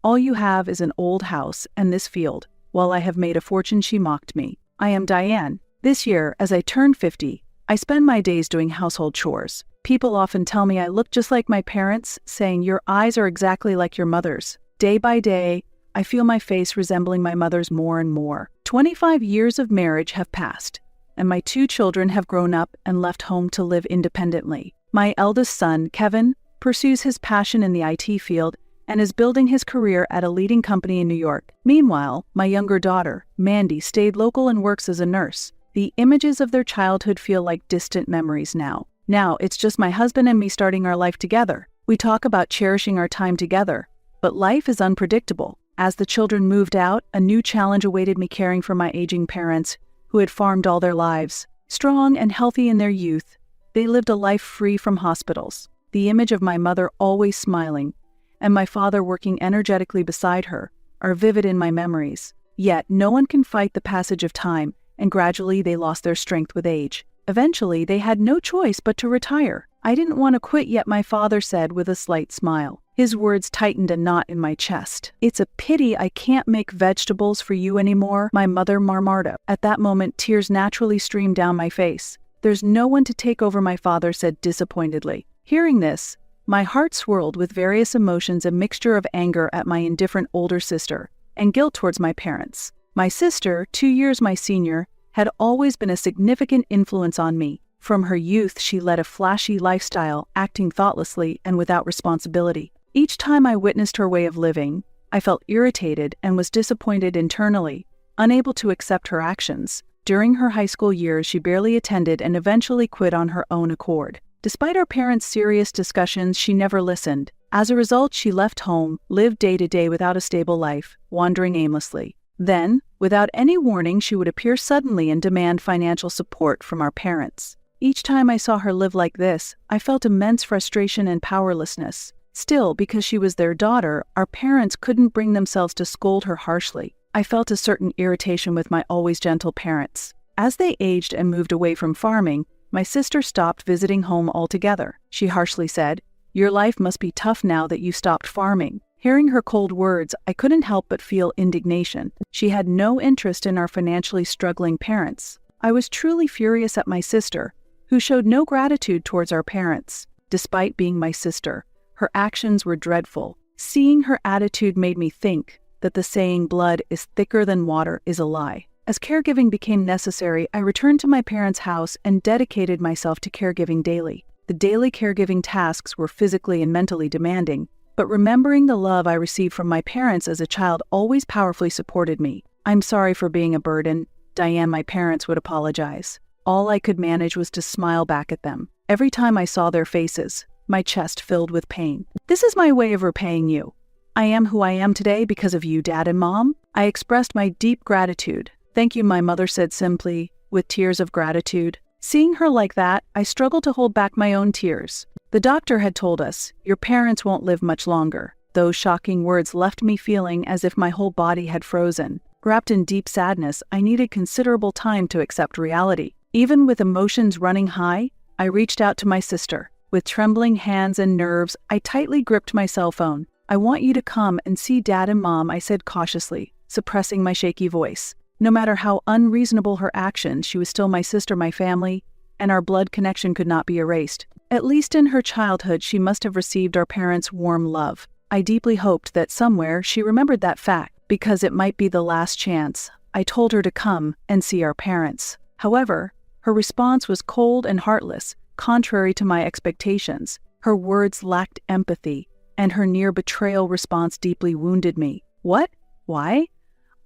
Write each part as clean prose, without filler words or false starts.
All you have is an old house and this field. While I have made a fortune, she mocked me. I am Diane. This year, as I turn 50, I spend my days doing household chores. People often tell me I look just like my parents, saying your eyes are exactly like your mother's. Day by day, I feel my face resembling my mother's more and more. 25 years of marriage have passed, and my 2 children have grown up and left home to live independently. My eldest son, Kevin, pursues his passion in the IT field and is building his career at a leading company in New York. Meanwhile, my younger daughter, Mandy, stayed local and works as a nurse. The images of their childhood feel like distant memories now. Now, it's just my husband and me starting our life together. We talk about cherishing our time together, but life is unpredictable. As the children moved out, a new challenge awaited me caring for my aging parents, who had farmed all their lives. Strong and healthy in their youth, they lived a life free from hospitals. The image of my mother always smiling, and my father working energetically beside her, are vivid in my memories. Yet, no one can fight the passage of time, and gradually they lost their strength with age. Eventually, they had no choice but to retire. I didn't want to quit, yet my father said with a slight smile. His words tightened a knot in my chest. "It's a pity I can't make vegetables for you anymore," my mother murmured. At that moment, tears naturally streamed down my face. "There's no one to take over," my father said disappointedly. Hearing this, my heart swirled with various emotions, a mixture of anger at my indifferent older sister and guilt towards my parents. My sister, 2 years my senior, had always been a significant influence on me. From her youth, she led a flashy lifestyle, acting thoughtlessly and without responsibility. Each time I witnessed her way of living, I felt irritated and was disappointed internally, unable to accept her actions. During her high school years, she barely attended and eventually quit on her own accord. Despite our parents' serious discussions, she never listened. As a result, she left home, lived day to day without a stable life, wandering aimlessly. Then, without any warning, she would appear suddenly and demand financial support from our parents. Each time I saw her live like this, I felt immense frustration and powerlessness. Still, because she was their daughter, our parents couldn't bring themselves to scold her harshly. I felt a certain irritation with my always gentle parents. As they aged and moved away from farming, my sister stopped visiting home altogether. She harshly said, "Your life must be tough now that you stopped farming." Hearing her cold words, I couldn't help but feel indignation. She had no interest in our financially struggling parents. I was truly furious at my sister, who showed no gratitude towards our parents. Despite being my sister, her actions were dreadful. Seeing her attitude made me think that the saying "blood is thicker than water" is a lie. As caregiving became necessary, I returned to my parents' house and dedicated myself to caregiving daily. The daily caregiving tasks were physically and mentally demanding, but remembering the love I received from my parents as a child always powerfully supported me. "I'm sorry for being a burden, Diane," my parents would apologize. All I could manage was to smile back at them. Every time I saw their faces, my chest filled with pain. "This is my way of repaying you. I am who I am today because of you, Dad and Mom." I expressed my deep gratitude. "Thank you," my mother said simply, with tears of gratitude. Seeing her like that, I struggled to hold back my own tears. The doctor had told us, "Your parents won't live much longer." Those shocking words left me feeling as if my whole body had frozen. Wrapped in deep sadness, I needed considerable time to accept reality. Even with emotions running high, I reached out to my sister. With trembling hands and nerves, I tightly gripped my cell phone. "I want you to come and see Dad and Mom," I said cautiously, suppressing my shaky voice. No matter how unreasonable her actions, she was still my sister, my family, and our blood connection could not be erased. At least in her childhood, she must have received our parents' warm love. I deeply hoped that somewhere she remembered that fact, because it might be the last chance. I told her to come and see our parents. However, her response was cold and heartless, contrary to my expectations. Her words lacked empathy, and her near betrayal response deeply wounded me. "What? Why?"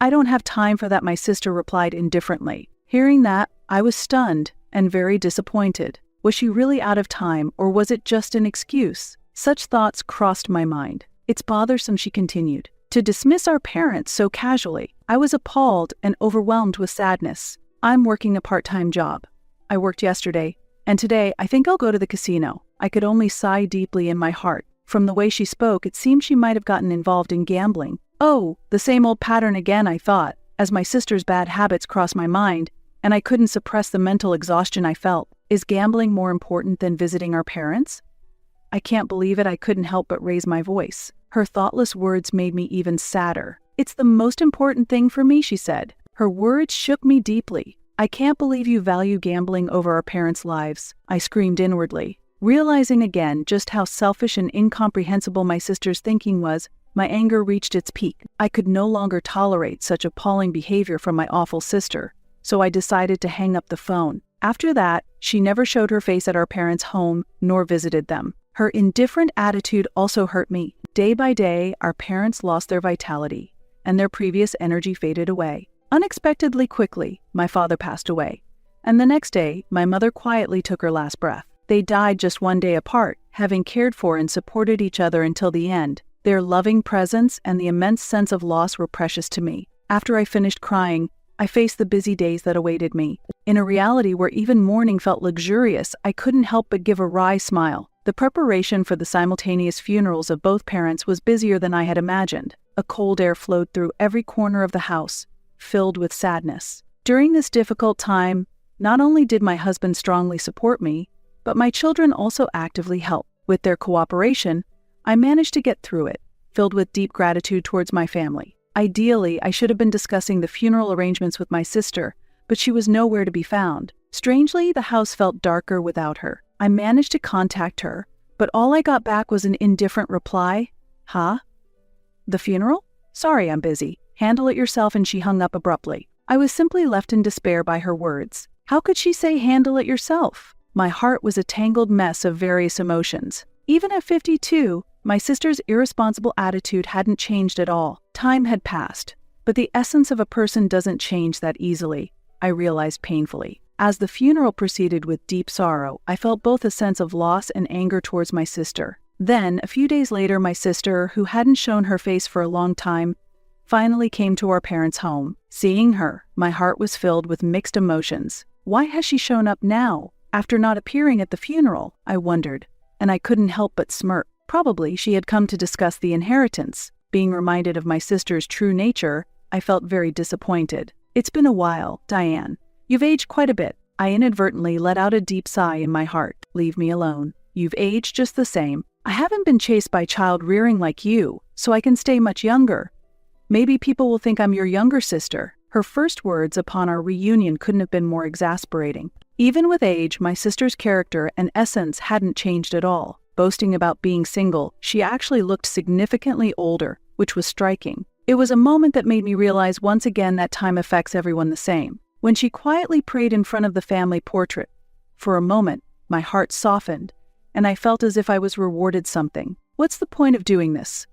"I don't have time for that," my sister replied indifferently. Hearing that, I was stunned and very disappointed. Was she really out of time, or was it just an excuse? Such thoughts crossed my mind. "It's bothersome," she continued, "to dismiss our parents so casually." I was appalled and overwhelmed with sadness. "I'm working a part-time job. I worked yesterday, and today I think I'll go to the casino." I could only sigh deeply in my heart. From the way she spoke, it seemed she might have gotten involved in gambling. "Oh, the same old pattern again," I thought, as my sister's bad habits crossed my mind, and I couldn't suppress the mental exhaustion I felt. Is gambling more important than visiting our parents? I can't believe it. I couldn't help but raise my voice. Her thoughtless words made me even sadder. "It's the most important thing for me," she said. Her words shook me deeply. "I can't believe you value gambling over our parents' lives," I screamed inwardly. Realizing again just how selfish and incomprehensible my sister's thinking was, my anger reached its peak. I could no longer tolerate such appalling behavior from my awful sister, so I decided to hang up the phone. After that, she never showed her face at our parents' home nor visited them. Her indifferent attitude also hurt me. Day by day, our parents lost their vitality, and their previous energy faded away. Unexpectedly quickly, my father passed away, and the next day, my mother quietly took her last breath. They died just one day apart, having cared for and supported each other until the end. Their loving presence and the immense sense of loss were precious to me. After I finished crying, I faced the busy days that awaited me. In a reality where even mourning felt luxurious, I couldn't help but give a wry smile. The preparation for the simultaneous funerals of both parents was busier than I had imagined. A cold air flowed through every corner of the house, filled with sadness. During this difficult time, not only did my husband strongly support me, but my children also actively helped. With their cooperation, I managed to get through it, filled with deep gratitude towards my family. Ideally, I should have been discussing the funeral arrangements with my sister, but she was nowhere to be found. Strangely, the house felt darker without her. I managed to contact her, but all I got back was an indifferent reply. "Huh? The funeral? Sorry, I'm busy. Handle it yourself," and she hung up abruptly. I was simply left in despair by her words. How could she say handle it yourself? My heart was a tangled mess of various emotions. Even at 52, my sister's irresponsible attitude hadn't changed at all. Time had passed, but the essence of a person doesn't change that easily, I realized painfully. As the funeral proceeded with deep sorrow, I felt both a sense of loss and anger towards my sister. Then, a few days later, my sister, who hadn't shown her face for a long time, finally came to our parents' home. Seeing her, my heart was filled with mixed emotions. Why has she shown up now, after not appearing at the funeral? I wondered, and I couldn't help but smirk. Probably she had come to discuss the inheritance. Being reminded of my sister's true nature, I felt very disappointed. "It's been a while, Diane. You've aged quite a bit." I inadvertently let out a deep sigh in my heart. "Leave me alone. You've aged just the same. I haven't been chased by child rearing like you, so I can stay much younger. Maybe people will think I'm your younger sister." Her first words upon our reunion couldn't have been more exasperating. Even with age, my sister's character and essence hadn't changed at all. Boasting about being single, she actually looked significantly older, which was striking. It was a moment that made me realize once again that time affects everyone the same. When she quietly prayed in front of the family portrait, for a moment, my heart softened, and I felt as if I was rewarded something. "What's the point of doing this?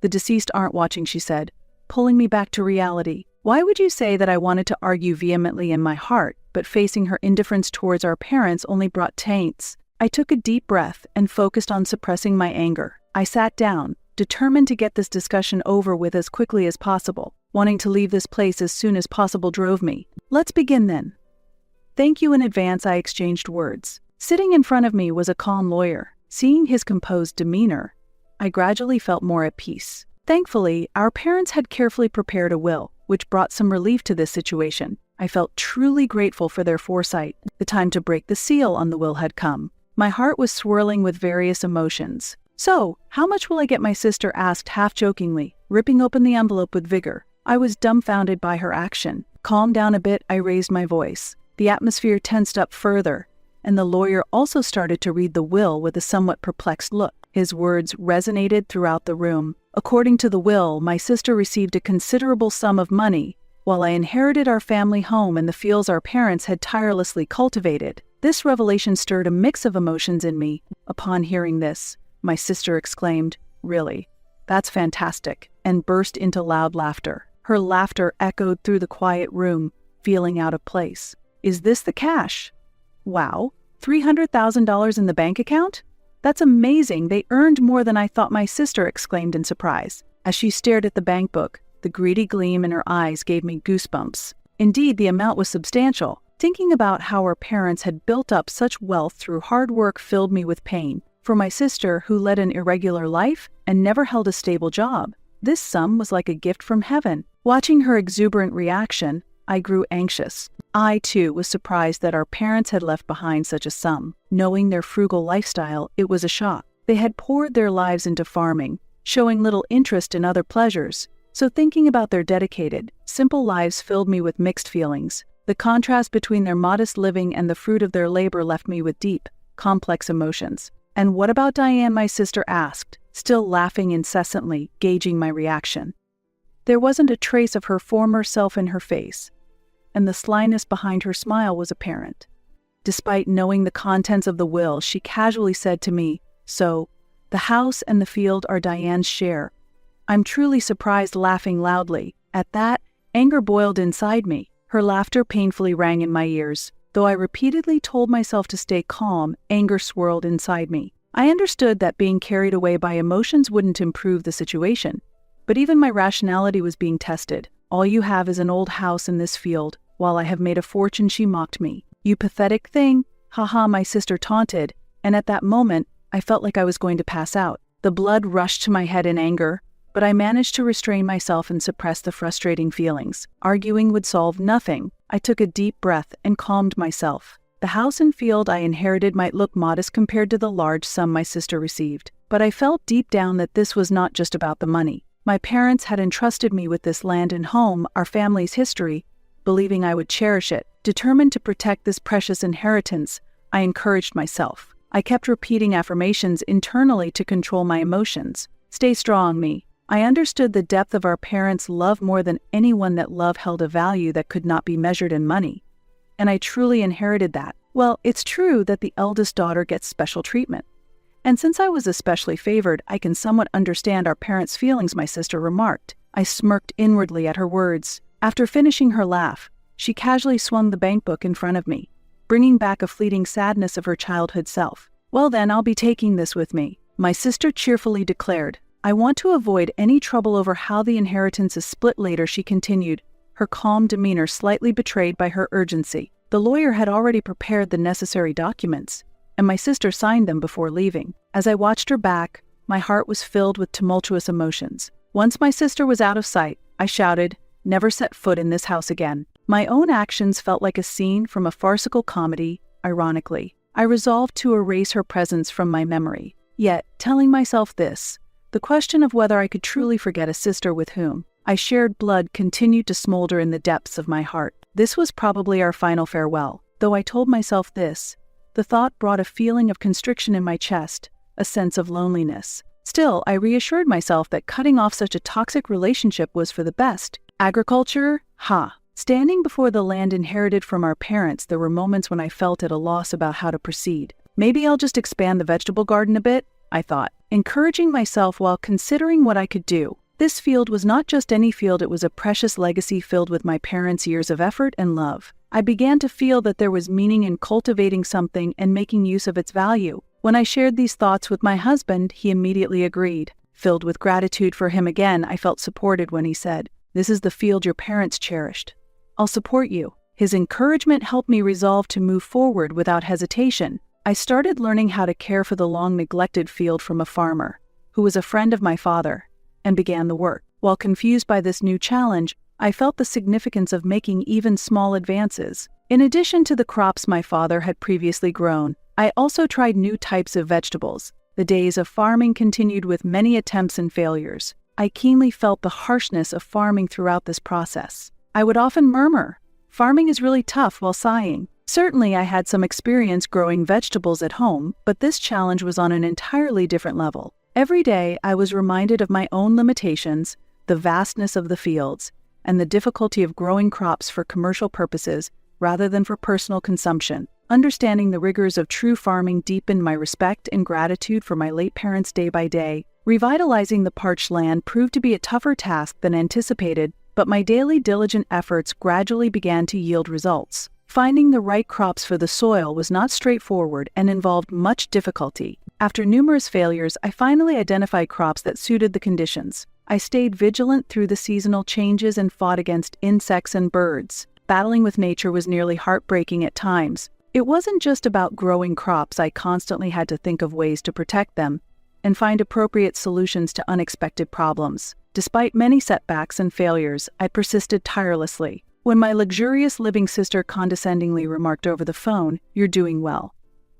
The deceased aren't watching," she said, pulling me back to reality. Why would you say that I wanted to argue vehemently in my heart, but facing her indifference towards our parents only brought taints? I took a deep breath and focused on suppressing my anger. I sat down, determined to get this discussion over with as quickly as possible. Wanting to leave this place as soon as possible drove me. "Let's begin then." "Thank you in advance," I exchanged words. Sitting in front of me was a calm lawyer. Seeing his composed demeanor, I gradually felt more at peace. Thankfully, our parents had carefully prepared a will, which brought some relief to this situation. I felt truly grateful for their foresight. The time to break the seal on the will had come. My heart was swirling with various emotions. "So, how much will I get?" my sister asked half-jokingly, ripping open the envelope with vigor. I was dumbfounded by her action. Calmed down a bit, I raised my voice. The atmosphere tensed up further, and the lawyer also started to read the will with a somewhat perplexed look. His words resonated throughout the room. According to the will, my sister received a considerable sum of money, while I inherited our family home and the fields our parents had tirelessly cultivated. This revelation stirred a mix of emotions in me. Upon hearing this, my sister exclaimed, "Really? That's fantastic," and burst into loud laughter. Her laughter echoed through the quiet room, feeling out of place. "Is this the cash? Wow, $300,000 in the bank account? That's amazing. They earned more than I thought," my sister exclaimed in surprise. As she stared at the bank book, the greedy gleam in her eyes gave me goosebumps. Indeed, the amount was substantial. Thinking about how our parents had built up such wealth through hard work filled me with pain. For my sister, who led an irregular life and never held a stable job, this sum was like a gift from heaven. Watching her exuberant reaction, I grew anxious. I, too, was surprised that our parents had left behind such a sum. Knowing their frugal lifestyle, it was a shock. They had poured their lives into farming, showing little interest in other pleasures. So thinking about their dedicated, simple lives filled me with mixed feelings. The contrast between their modest living and the fruit of their labor left me with deep, complex emotions. "And what about Diane?" my sister asked, still laughing incessantly, gauging my reaction. There wasn't a trace of her former self in her face, and the slyness behind her smile was apparent. Despite knowing the contents of the will, she casually said to me, "So, the house and the field are Diane's share." I'm truly surprised, laughing loudly. At that, anger boiled inside me. Her laughter painfully rang in my ears. Though I repeatedly told myself to stay calm, anger swirled inside me. I understood that being carried away by emotions wouldn't improve the situation, but even my rationality was being tested. "All you have is an old house in this field, while I have made a fortune," she mocked me. "You pathetic thing." "Haha," my sister taunted, and at that moment, I felt like I was going to pass out. The blood rushed to my head in anger, but I managed to restrain myself and suppress the frustrating feelings. Arguing would solve nothing. I took a deep breath and calmed myself. The house and field I inherited might look modest compared to the large sum my sister received, but I felt deep down that this was not just about the money. My parents had entrusted me with this land and home, our family's history, believing I would cherish it. Determined to protect this precious inheritance, I encouraged myself. I kept repeating affirmations internally to control my emotions. "Stay strong, me." I understood the depth of our parents' love more than anyone, that love held a value that could not be measured in money. And I truly inherited that. Well, it's true that the eldest daughter gets special treatment. And since I was especially favored, I can somewhat understand our parents' feelings, my sister remarked. I smirked inwardly at her words. After finishing her laugh, she casually swung the bank book in front of me, bringing back a fleeting sadness of her childhood self. "Well then, I'll be taking this with me," my sister cheerfully declared. "I want to avoid any trouble over how the inheritance is split later," she continued, her calm demeanor slightly betrayed by her urgency. The lawyer had already prepared the necessary documents, and my sister signed them before leaving. As I watched her back, my heart was filled with tumultuous emotions. Once my sister was out of sight, I shouted, "Never set foot in this house again." My own actions felt like a scene from a farcical comedy, ironically. I resolved to erase her presence from my memory. Yet, telling myself this, the question of whether I could truly forget a sister with whom I shared blood continued to smolder in the depths of my heart. This was probably our final farewell. Though I told myself this, the thought brought a feeling of constriction in my chest, a sense of loneliness. Still, I reassured myself that cutting off such a toxic relationship was for the best. Agriculture? Ha! Standing before the land inherited from our parents, there were moments when I felt at a loss about how to proceed. Maybe I'll just expand the vegetable garden a bit, I thought, encouraging myself while considering what I could do. This field was not just any field, it was a precious legacy filled with my parents' years of effort and love. I began to feel that there was meaning in cultivating something and making use of its value. When I shared these thoughts with my husband, he immediately agreed. Filled with gratitude for him again, I felt supported when he said, "This is the field your parents cherished. I'll support you." His encouragement helped me resolve to move forward without hesitation. I started learning how to care for the long-neglected field from a farmer, who was a friend of my father, and began the work. While confused by this new challenge, I felt the significance of making even small advances. In addition to the crops my father had previously grown, I also tried new types of vegetables. The days of farming continued with many attempts and failures. I keenly felt the harshness of farming throughout this process. I would often murmur, "Farming is really tough," while sighing. Certainly I had some experience growing vegetables at home, but this challenge was on an entirely different level. Every day I was reminded of my own limitations, the vastness of the fields, and the difficulty of growing crops for commercial purposes rather than for personal consumption. Understanding the rigors of true farming deepened my respect and gratitude for my late parents day by day. Revitalizing the parched land proved to be a tougher task than anticipated, but my daily diligent efforts gradually began to yield results. Finding the right crops for the soil was not straightforward and involved much difficulty. After numerous failures, I finally identified crops that suited the conditions. I stayed vigilant through the seasonal changes and fought against insects and birds. Battling with nature was nearly heartbreaking at times. It wasn't just about growing crops, I constantly had to think of ways to protect them and find appropriate solutions to unexpected problems. Despite many setbacks and failures, I persisted tirelessly. When my luxurious living sister condescendingly remarked over the phone, "You're doing well,"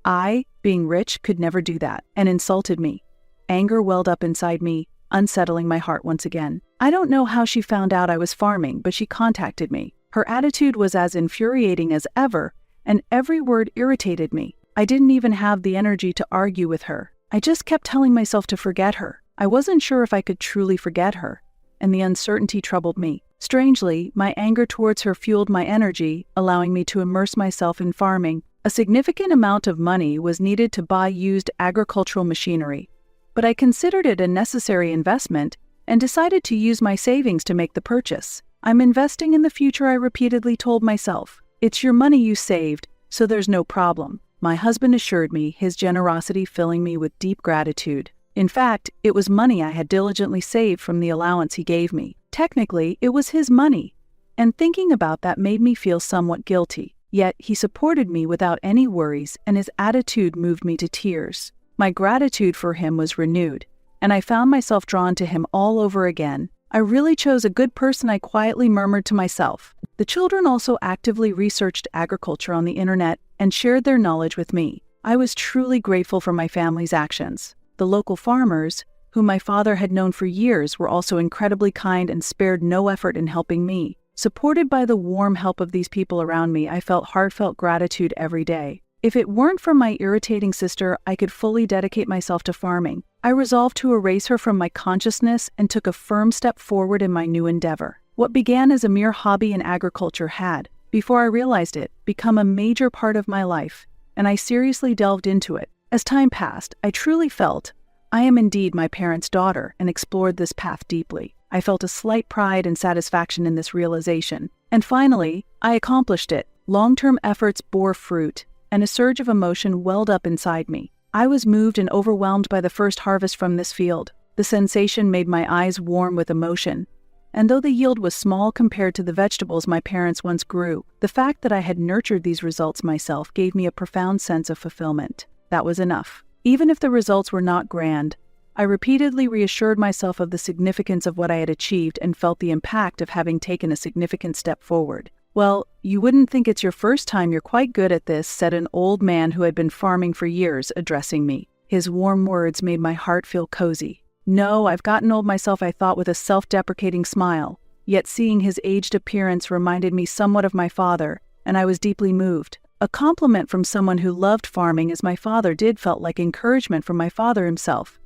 I, being rich, could never do that, and insulted me. Anger welled up inside me, unsettling my heart once again. I don't know how she found out I was farming, but she contacted me. Her attitude was as infuriating as ever, and every word irritated me. I didn't even have the energy to argue with her. I just kept telling myself to forget her. I wasn't sure if I could truly forget her, and the uncertainty troubled me. Strangely, my anger towards her fueled my energy, allowing me to immerse myself in farming. A significant amount of money was needed to buy used agricultural machinery, but I considered it a necessary investment and decided to use my savings to make the purchase. I'm investing in the future, I repeatedly told myself. It's your money you saved, so there's no problem. My husband assured me, his generosity filling me with deep gratitude. In fact, it was money I had diligently saved from the allowance he gave me. Technically, it was his money, and thinking about that made me feel somewhat guilty. Yet he supported me without any worries, and his attitude moved me to tears. My gratitude for him was renewed, and I found myself drawn to him all over again. I really chose a good person, I quietly murmured to myself. The children also actively researched agriculture on the internet and shared their knowledge with me. I was truly grateful for my family's actions. The local farmers, whom my father had known for years, were also incredibly kind and spared no effort in helping me. Supported by the warm help of these people around me, I felt heartfelt gratitude every day. If it weren't for my irritating sister, I could fully dedicate myself to farming. I resolved to erase her from my consciousness and took a firm step forward in my new endeavor. What began as a mere hobby in agriculture had, before I realized it, become a major part of my life, and I seriously delved into it. As time passed, I truly felt I am indeed my parents' daughter, and explored this path deeply. I felt a slight pride and satisfaction in this realization. And finally, I accomplished it. Long-term efforts bore fruit, and a surge of emotion welled up inside me. I was moved and overwhelmed by the first harvest from this field. The sensation made my eyes warm with emotion. And though the yield was small compared to the vegetables my parents once grew, the fact that I had nurtured these results myself gave me a profound sense of fulfillment. That was enough. Even if the results were not grand, I repeatedly reassured myself of the significance of what I had achieved and felt the impact of having taken a significant step forward. "Well, you wouldn't think it's your first time, you're quite good at this," said an old man who had been farming for years, addressing me. His warm words made my heart feel cozy. "No, I've gotten old myself," I thought with a self-deprecating smile. Yet seeing his aged appearance reminded me somewhat of my father, and I was deeply moved. A compliment from someone who loved farming as my father did felt like encouragement from my father himself,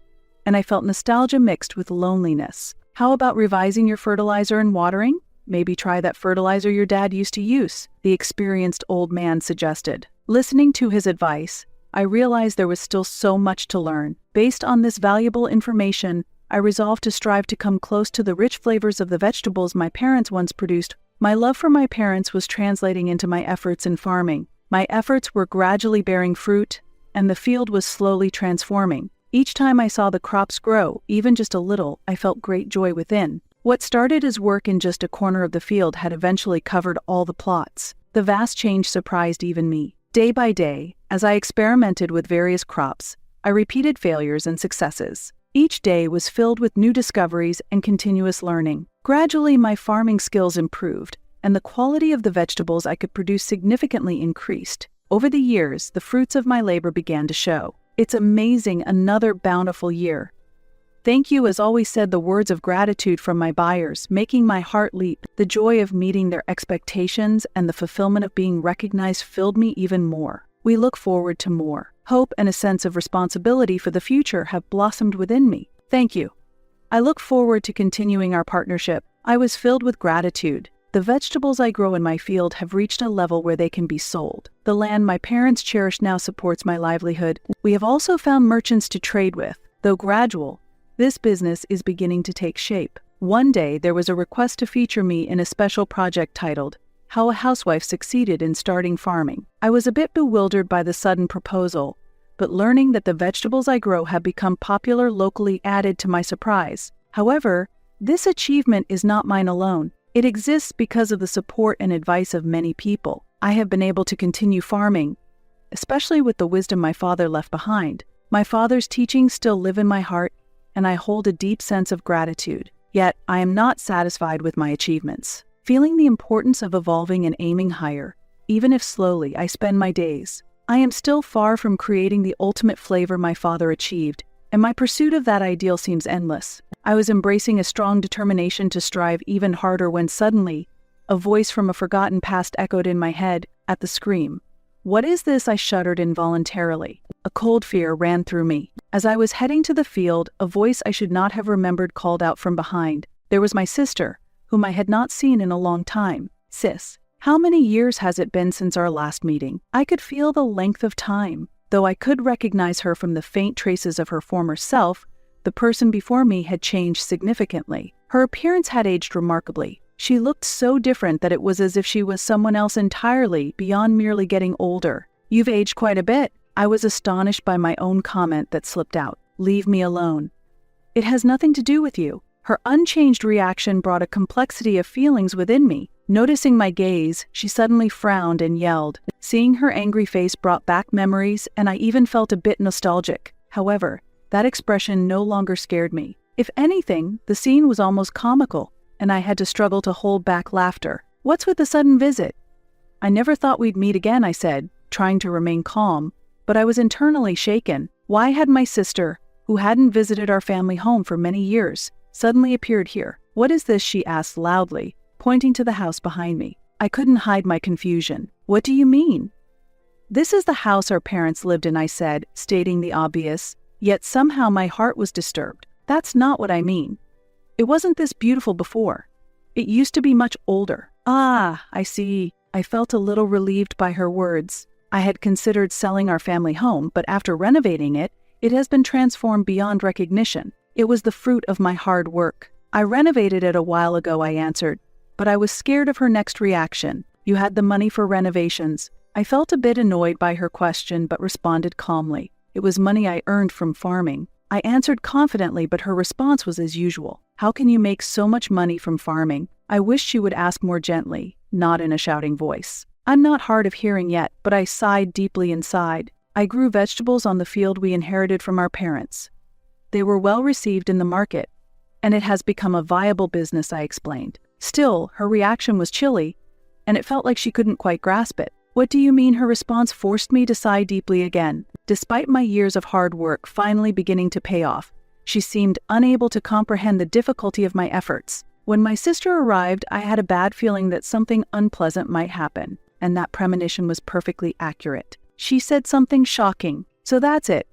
and I felt nostalgia mixed with loneliness. "How about revising your fertilizer and watering? Maybe try that fertilizer your dad used to use," the experienced old man suggested. Listening to his advice, I realized there was still so much to learn. Based on this valuable information, I resolved to strive to come close to the rich flavors of the vegetables my parents once produced. My love for my parents was translating into my efforts in farming. My efforts were gradually bearing fruit, and the field was slowly transforming. Each time I saw the crops grow, even just a little, I felt great joy within. What started as work in just a corner of the field had eventually covered all the plots. The vast change surprised even me. Day by day, as I experimented with various crops, I repeated failures and successes. Each day was filled with new discoveries and continuous learning. Gradually, my farming skills improved, and the quality of the vegetables I could produce significantly increased. Over the years, the fruits of my labor began to show. It's amazing, another bountiful year. "Thank you," as always, said the words of gratitude from my buyers, making my heart leap. The joy of meeting their expectations and the fulfillment of being recognized filled me even more. We look forward to more. Hope and a sense of responsibility for the future have blossomed within me. Thank you. I look forward to continuing our partnership. I was filled with gratitude. The vegetables I grow in my field have reached a level where they can be sold. The land my parents cherish now supports my livelihood. We have also found merchants to trade with. Though gradual, this business is beginning to take shape. One day, there was a request to feature me in a special project titled, "How a Housewife Succeeded in Starting Farming." I was a bit bewildered by the sudden proposal, but learning that the vegetables I grow have become popular locally added to my surprise. However, this achievement is not mine alone. It exists because of the support and advice of many people. I have been able to continue farming, especially with the wisdom my father left behind. My father's teachings still live in my heart, and I hold a deep sense of gratitude. Yet, I am not satisfied with my achievements. Feeling the importance of evolving and aiming higher, even if slowly, I spend my days. I am still far from creating the ultimate flavor my father achieved, and my pursuit of that ideal seems endless. I was embracing a strong determination to strive even harder when suddenly, a voice from a forgotten past echoed in my head at the scream. "What is this?" I shuddered involuntarily. A cold fear ran through me. As I was heading to the field, a voice I should not have remembered called out from behind. There was my sister, whom I had not seen in a long time. "Sis, how many years has it been since our last meeting?" I could feel the length of time. Though I could recognize her from the faint traces of her former self, the person before me had changed significantly. Her appearance had aged remarkably. She looked so different that it was as if she was someone else entirely, beyond merely getting older. "You've aged quite a bit." I was astonished by my own comment that slipped out. "Leave me alone." "It has nothing to do with you." Her unchanged reaction brought a complexity of feelings within me. Noticing my gaze, she suddenly frowned and yelled. Seeing her angry face brought back memories, and I even felt a bit nostalgic. However, that expression no longer scared me. If anything, the scene was almost comical, and I had to struggle to hold back laughter. "What's with the sudden visit?" "I never thought we'd meet again," I said, trying to remain calm, but I was internally shaken. Why had my sister, who hadn't visited our family home for many years, suddenly appeared here? "What is this?" she asked loudly, pointing to the house behind me. I couldn't hide my confusion. "What do you mean?" "This is the house our parents lived in," I said, stating the obvious, yet somehow my heart was disturbed. "That's not what I mean. It wasn't this beautiful before. It used to be much older." "Ah, I see." I felt a little relieved by her words. I had considered selling our family home, but after renovating it, it has been transformed beyond recognition. It was the fruit of my hard work. "I renovated it a while ago," I answered, but I was scared of her next reaction. "You had the money for renovations." I felt a bit annoyed by her question, but responded calmly. "It was money I earned from farming." I answered confidently, but her response was as usual. "How can you make so much money from farming?" I wished she would ask more gently, not in a shouting voice. I'm not hard of hearing yet, but I sighed deeply inside. I grew vegetables on the field we inherited from our parents. They were well received in the market, and it has become a viable business, I explained. Still, her reaction was chilly, and it felt like she couldn't quite grasp it. "What do you mean?" Her response forced me to sigh deeply again. Despite my years of hard work finally beginning to pay off, she seemed unable to comprehend the difficulty of my efforts. When my sister arrived, I had a bad feeling that something unpleasant might happen, and that premonition was perfectly accurate. She said something shocking. "So that's it.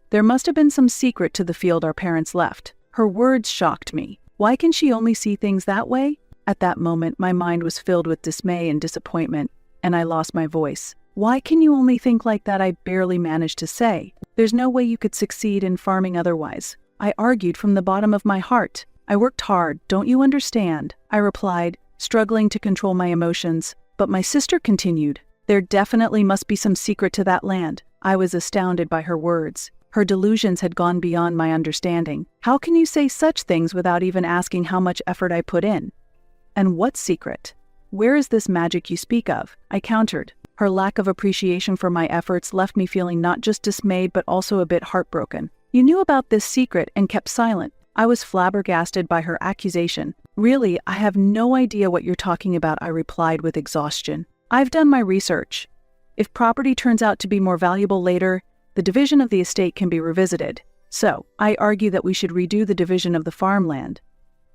There must have been some secret to the field our parents left." Her words shocked me. Why can she only see things that way? At that moment, my mind was filled with dismay and disappointment, and I lost my voice. "Why can you only think like that?" I barely managed to say. "There's no way you could succeed in farming otherwise." I argued from the bottom of my heart. "I worked hard, don't you understand?" I replied, struggling to control my emotions. But my sister continued. "There definitely must be some secret to that land." I was astounded by her words. Her delusions had gone beyond my understanding. "How can you say such things without even asking how much effort I put in? And what secret? Where is this magic you speak of?" I countered. Her lack of appreciation for my efforts left me feeling not just dismayed but also a bit heartbroken. "You knew about this secret and kept silent." I was flabbergasted by her accusation. "Really, I have no idea what you're talking about," I replied with exhaustion. "I've done my research. If property turns out to be more valuable later, the division of the estate can be revisited. So, I argue that we should redo the division of the farmland,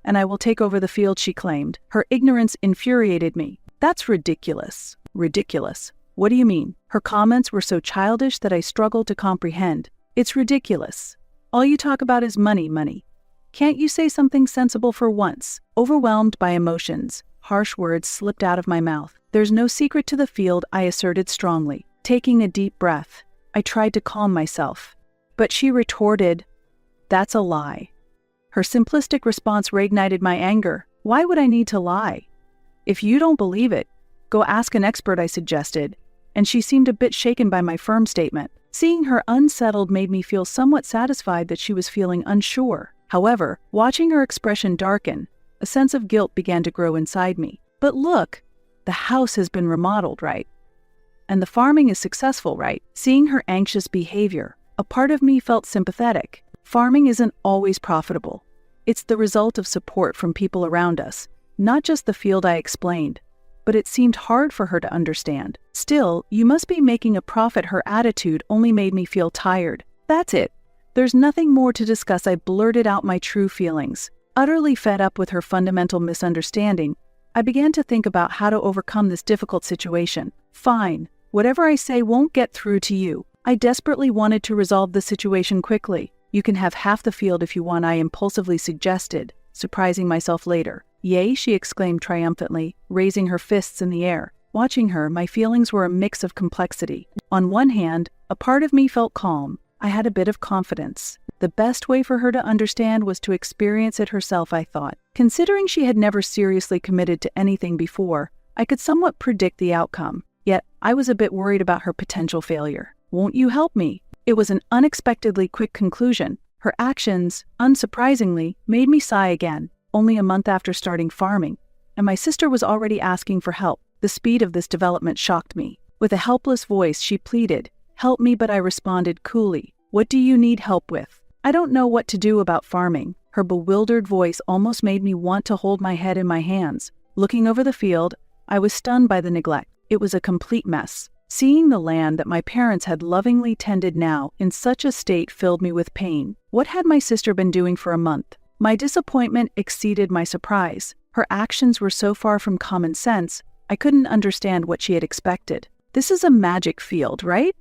and I will take over the field," she claimed. Her ignorance infuriated me. "That's ridiculous." "Ridiculous? What do you mean?" Her comments were so childish that I struggled to comprehend. "It's ridiculous. All you talk about is money, money. Can't you say something sensible for once?" Overwhelmed by emotions, harsh words slipped out of my mouth. "There's no secret to the field," I asserted strongly. Taking a deep breath, I tried to calm myself. But she retorted, "That's a lie." Her simplistic response reignited my anger. Why would I need to lie? "If you don't believe it, go ask an expert," I suggested, and she seemed a bit shaken by my firm statement. Seeing her unsettled made me feel somewhat satisfied that she was feeling unsure. However, watching her expression darken, a sense of guilt began to grow inside me. "But look, the house has been remodeled, right? And the farming is successful, right?" Seeing her anxious behavior, a part of me felt sympathetic. Farming isn't always profitable. It's the result of support from people around us, not just the field, I explained. But it seemed hard for her to understand. "Still, you must be making a profit." Her attitude only made me feel tired. "That's it. There's nothing more to discuss. I blurted out my true feelings. Utterly fed up with her fundamental misunderstanding, I began to think about how to overcome this difficult situation. Fine, whatever I say won't get through to you. I desperately wanted to resolve the situation quickly. You can have half the field if you want, I impulsively suggested, surprising myself later. Yay, she exclaimed triumphantly, raising her fists in the air. Watching her, my feelings were a mix of complexity. On one hand, a part of me felt calm. I had a bit of confidence. The best way for her to understand was to experience it herself, I thought. Considering she had never seriously committed to anything before, I could somewhat predict the outcome. Yet, I was a bit worried about her potential failure. Won't you help me? It was an unexpectedly quick conclusion. Her actions, unsurprisingly, made me sigh again. Only a month after starting farming, and my sister was already asking for help. The speed of this development shocked me. With a helpless voice, she pleaded, "Help me," but I responded coolly, "What do you need help with? I don't know what to do about farming." Her bewildered voice almost made me want to hold my head in my hands. Looking over the field, I was stunned by the neglect. It was a complete mess. Seeing the land that my parents had lovingly tended now in such a state filled me with pain. What had my sister been doing for a month? My disappointment exceeded my surprise. Her actions were so far from common sense, I couldn't understand what she had expected. "This is a magic field, right?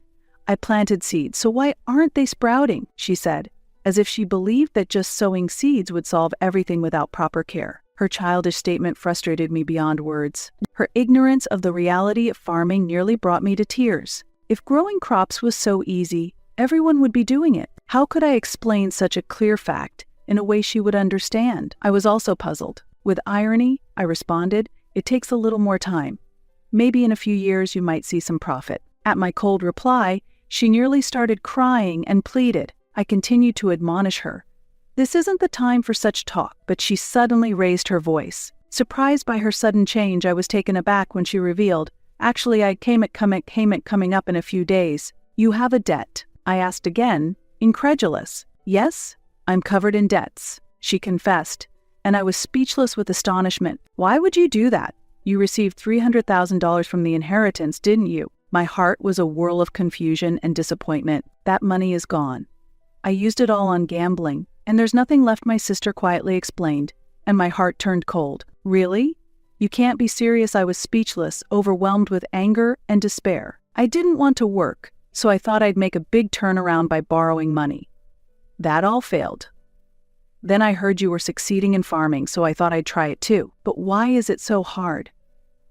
I planted seeds, so why aren't they sprouting?" she said, as if she believed that just sowing seeds would solve everything without proper care. Her childish statement frustrated me beyond words. Her ignorance of the reality of farming nearly brought me to tears. If growing crops was so easy, everyone would be doing it. How could I explain such a clear fact in a way she would understand? I was also puzzled. With irony, I responded, "It takes a little more time. Maybe in a few years you might see some profit." At my cold reply, she nearly started crying and pleaded. I continued to admonish her. "This isn't the time for such talk," but she suddenly raised her voice. Surprised by her sudden change, I was taken aback when she revealed, "Actually, I came at coming up in a few days." "You have a debt?" I asked again, incredulous. "Yes, I'm covered in debts," she confessed, and I was speechless with astonishment. "Why would you do that? You received $300,000 from the inheritance, didn't you?" My heart was a whirl of confusion and disappointment. "That money is gone. I used it all on gambling, and there's nothing left," my sister quietly explained, and my heart turned cold. "Really? You can't be serious." I was speechless, overwhelmed with anger and despair. I didn't want to work, so I thought I'd make a big turnaround by borrowing money. That all failed. Then I heard you were succeeding in farming, so I thought I'd try it too. But why is it so hard?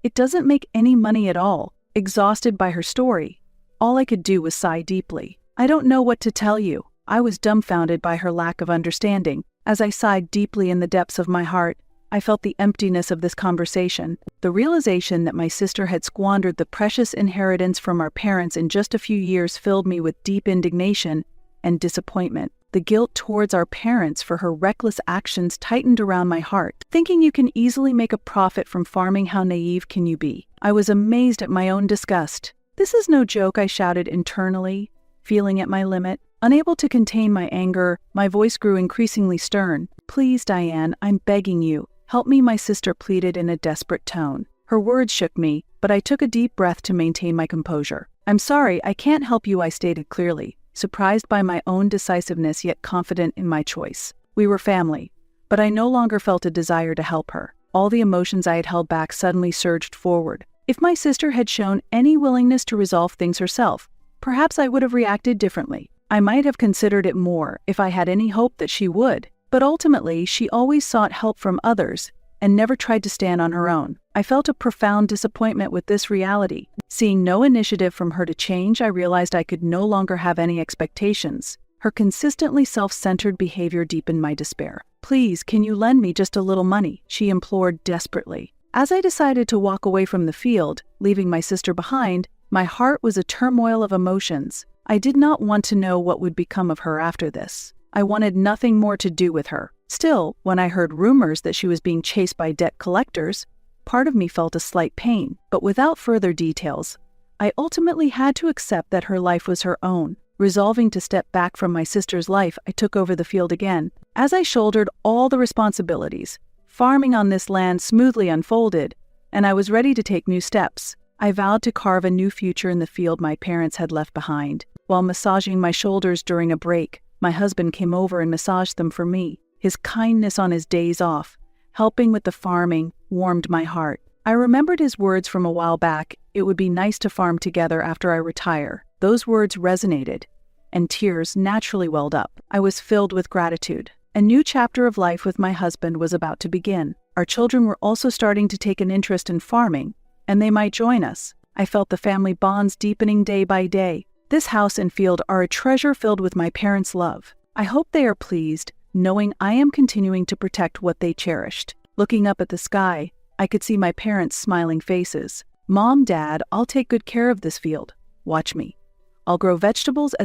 It doesn't make any money at all. Exhausted by her story, all I could do was sigh deeply. "I don't know what to tell you." I was dumbfounded by her lack of understanding. As I sighed deeply in the depths of my heart, I felt the emptiness of this conversation. The realization that my sister had squandered the precious inheritance from our parents in just a few years filled me with deep indignation and disappointment. The guilt towards our parents for her reckless actions tightened around my heart. "Thinking you can easily make a profit from farming, how naive can you be?" I was amazed at my own disgust. "This is no joke," I shouted internally, feeling at my limit. Unable to contain my anger, my voice grew increasingly stern. "Please, Diane, I'm begging you. Help me," my sister pleaded in a desperate tone. Her words shook me, but I took a deep breath to maintain my composure. "I'm sorry, I can't help you," I stated clearly, surprised by my own decisiveness yet confident in my choice. We were family, but I no longer felt a desire to help her. All the emotions I had held back suddenly surged forward. If my sister had shown any willingness to resolve things herself, perhaps I would have reacted differently. I might have considered it more if I had any hope that she would, but ultimately she always sought help from others and never tried to stand on her own. I felt a profound disappointment with this reality. Seeing no initiative from her to change, I realized I could no longer have any expectations. Her consistently self-centered behavior deepened my despair. "Please, can you lend me just a little money?" she implored desperately. As I decided to walk away from the field, leaving my sister behind, my heart was a turmoil of emotions. I did not want to know what would become of her after this. I wanted nothing more to do with her. Still, when I heard rumors that she was being chased by debt collectors, part of me felt a slight pain. But without further details, I ultimately had to accept that her life was her own. Resolving to step back from my sister's life, I took over the field again. As I shouldered all the responsibilities, farming on this land smoothly unfolded, and I was ready to take new steps. I vowed to carve a new future in the field my parents had left behind. While massaging my shoulders during a break, My husband came over and massaged them for me. His kindness on his days off, helping with the farming, warmed my heart. I remembered his words from a while back, "It would be nice to farm together after I retire." Those words resonated, and tears naturally welled up. I was filled with gratitude. A new chapter of life with my husband was about to begin. Our children were also starting to take an interest in farming, and they might join us. I felt the family bonds deepening day by day. This house and field are a treasure filled with my parents' love. I hope they are pleased, knowing I am continuing to protect what they cherished. Looking up at the sky, I could see my parents' smiling faces. "Mom, Dad, I'll take good care of this field. Watch me. I'll grow vegetables as